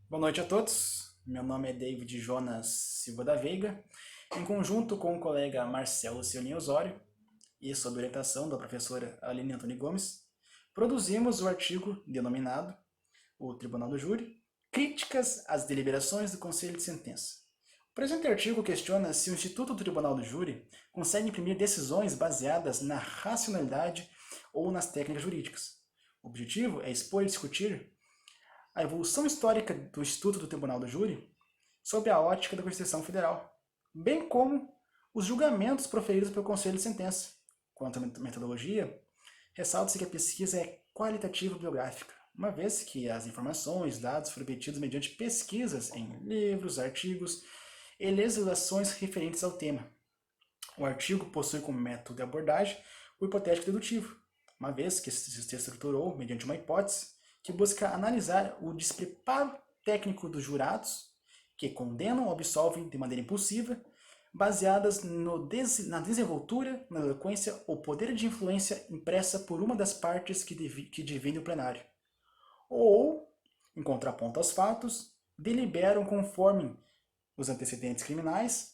Boa noite a todos. Meu nome é David Jonas Silva da Veiga, em conjunto com o colega Marcelo Cione Osório e sob orientação da professora Aline Antoni Gomes, produzimos o artigo denominado O Tribunal do Júri, Críticas às Deliberações do Conselho de Sentença. O presente artigo questiona se o Instituto do Tribunal do Júri consegue imprimir decisões baseadas na racionalidade ou nas técnicas jurídicas. O objetivo é expor e discutir a evolução histórica do Instituto do Tribunal do Júri sob a ótica da Constituição Federal, bem como os julgamentos proferidos pelo Conselho de Sentença. Quanto à metodologia, ressalta-se que a pesquisa é qualitativa biográfica, uma vez que as informações, dados foram obtidos mediante pesquisas em livros, artigos e legislações referentes ao tema. O artigo possui como método de abordagem o hipotético dedutivo, uma vez que se estruturou mediante uma hipótese que busca analisar o despreparo técnico dos jurados, que condenam ou absolvem de maneira impulsiva, baseadas na desenvoltura, na eloquência ou poder de influência impressa por uma das partes que dividem o plenário. Ou, em contraponto aos fatos, deliberam conforme os antecedentes criminais,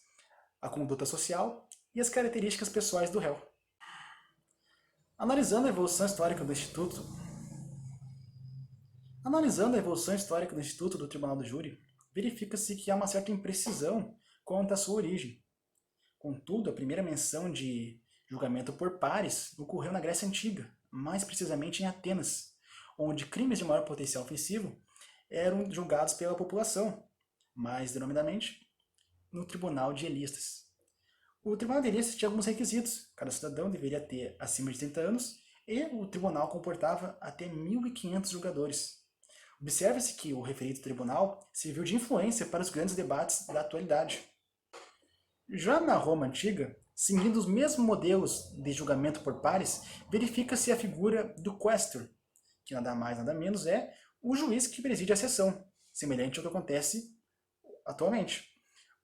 a conduta social e as características pessoais do réu. Analisando a evolução histórica do Instituto do Tribunal do Júri, verifica-se que há uma certa imprecisão quanto à sua origem. Contudo, a primeira menção de julgamento por pares ocorreu na Grécia Antiga, mais precisamente em Atenas, onde crimes de maior potencial ofensivo eram julgados pela população, mais denominadamente no Tribunal de Elistas. O Tribunal de Elistas tinha alguns requisitos. Cada cidadão deveria ter acima de 30 anos e o tribunal comportava até 1.500 julgadores. Observa-se que o referido tribunal serviu de influência para os grandes debates da atualidade. Já na Roma Antiga, seguindo os mesmos modelos de julgamento por pares, verifica-se a figura do questor, que nada mais nada menos é o juiz que preside a sessão, semelhante ao que acontece atualmente.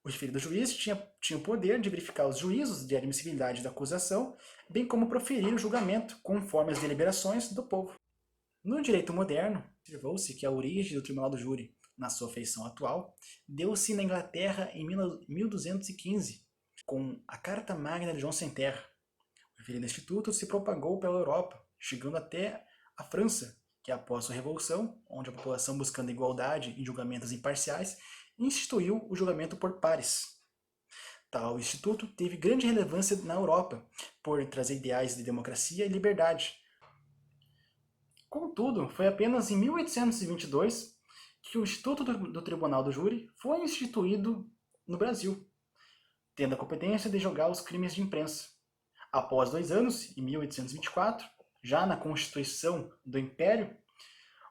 O referido juiz tinha o poder de verificar os juízos de admissibilidade da acusação, bem como proferir o julgamento conforme as deliberações do povo. No direito moderno, observou-se que a origem do Tribunal do Júri, na sua feição atual, deu-se na Inglaterra em 1215, com a Carta Magna de João Sem Terra. O referido instituto se propagou pela Europa, chegando até a França, que após a Revolução, onde a população buscando igualdade e julgamentos imparciais, instituiu o julgamento por pares. Tal instituto teve grande relevância na Europa, por trazer ideais de democracia e liberdade. Contudo, foi apenas em 1822 que o Instituto do Tribunal do Júri foi instituído no Brasil, tendo a competência de julgar os crimes de imprensa. Após 2 anos, em 1824, já na Constituição do Império,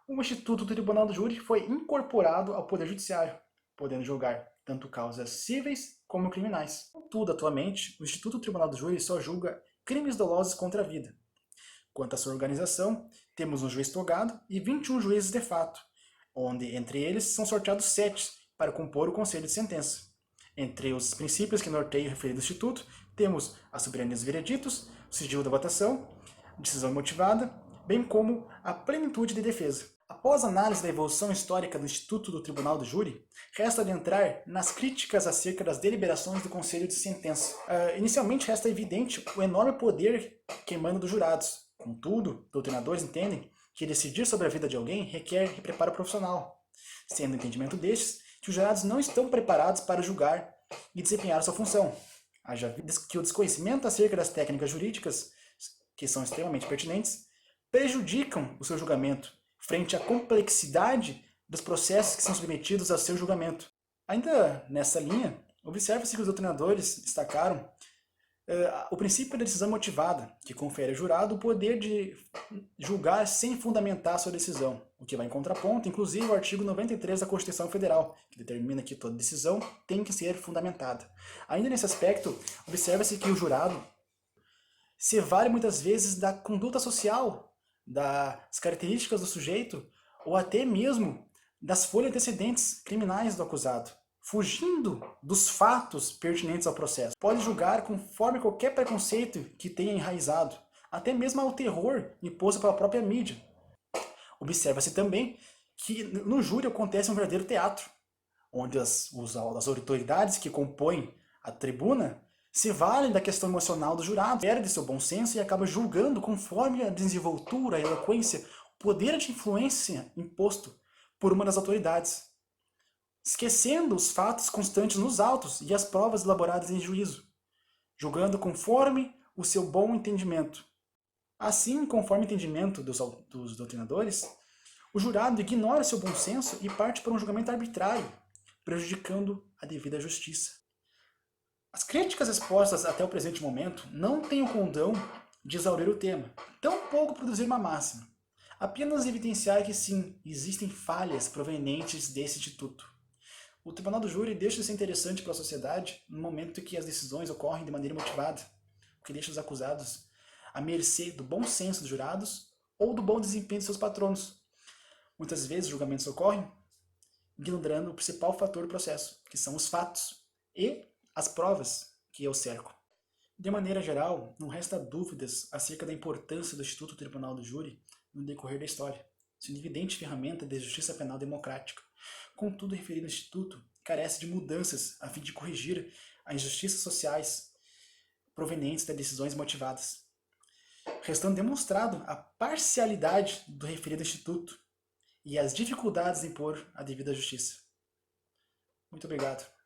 o Instituto do Tribunal do Júri foi incorporado ao Poder Judiciário, podendo julgar tanto causas cíveis como criminais. Contudo, atualmente, o Instituto do Tribunal do Júri só julga crimes dolosos contra a vida. Quanto à sua organização, temos um juiz togado e 21 juízes de fato, onde entre eles são sorteados 7 para compor o conselho de sentença. Entre os princípios que norteiam o referido instituto, temos a soberania dos vereditos, o sigilo da votação, decisão motivada, bem como a plenitude de defesa. Após a análise da evolução histórica do Instituto do Tribunal do Júri, resta adentrar nas críticas acerca das deliberações do Conselho de Sentença. Inicialmente resta evidente o enorme poder que emana dos jurados. Contudo, doutrinadores entendem que decidir sobre a vida de alguém requer preparo profissional, sendo o entendimento destes que os jurados não estão preparados para julgar e desempenhar sua função. Haja que o desconhecimento acerca das técnicas jurídicas, que são extremamente pertinentes, prejudicam o seu julgamento frente à complexidade dos processos que são submetidos ao seu julgamento. Ainda nessa linha, observa-se que os doutrinadores destacaram o princípio da decisão motivada, que confere ao jurado o poder de julgar sem fundamentar sua decisão, o que vai em contraponto, inclusive, ao artigo 93 da Constituição Federal, que determina que toda decisão tem que ser fundamentada. Ainda nesse aspecto, observa-se que o jurado se vale muitas vezes da conduta social, das características do sujeito, ou até mesmo das folhas antecedentes criminais do acusado, fugindo dos fatos pertinentes ao processo. Pode julgar conforme qualquer preconceito que tenha enraizado, até mesmo ao terror imposto pela própria mídia. Observa-se também que no júri acontece um verdadeiro teatro, onde as autoridades que compõem a tribuna se valem da questão emocional do jurado, perde seu bom senso e acaba julgando conforme a desenvoltura, a eloquência, o poder de influência imposto por uma das autoridades, esquecendo os fatos constantes nos autos e as provas elaboradas em juízo, julgando conforme o seu bom entendimento. Assim, conforme o entendimento dos doutrinadores, o jurado ignora seu bom senso e parte para um julgamento arbitrário, prejudicando a devida justiça. As críticas expostas até o presente momento não têm o condão de exaurir o tema, tampouco produzir uma máxima, apenas evidenciar que sim, existem falhas provenientes desse instituto. O Tribunal do Júri deixa de ser interessante para a sociedade no momento em que as decisões ocorrem de maneira motivada, o que deixa os acusados à mercê do bom senso dos jurados ou do bom desempenho de seus patronos. Muitas vezes julgamentos ocorrem ignorando o principal fator do processo, que são os fatos e as provas que o cercam. De maneira geral, não resta dúvidas acerca da importância do Instituto Tribunal do Júri no decorrer da história, sendo evidente ferramenta de justiça penal democrática. Contudo, o referido instituto carece de mudanças a fim de corrigir as injustiças sociais provenientes de decisões motivadas, restando demonstrado a parcialidade do referido instituto e as dificuldades de impor a devida justiça. Muito obrigado.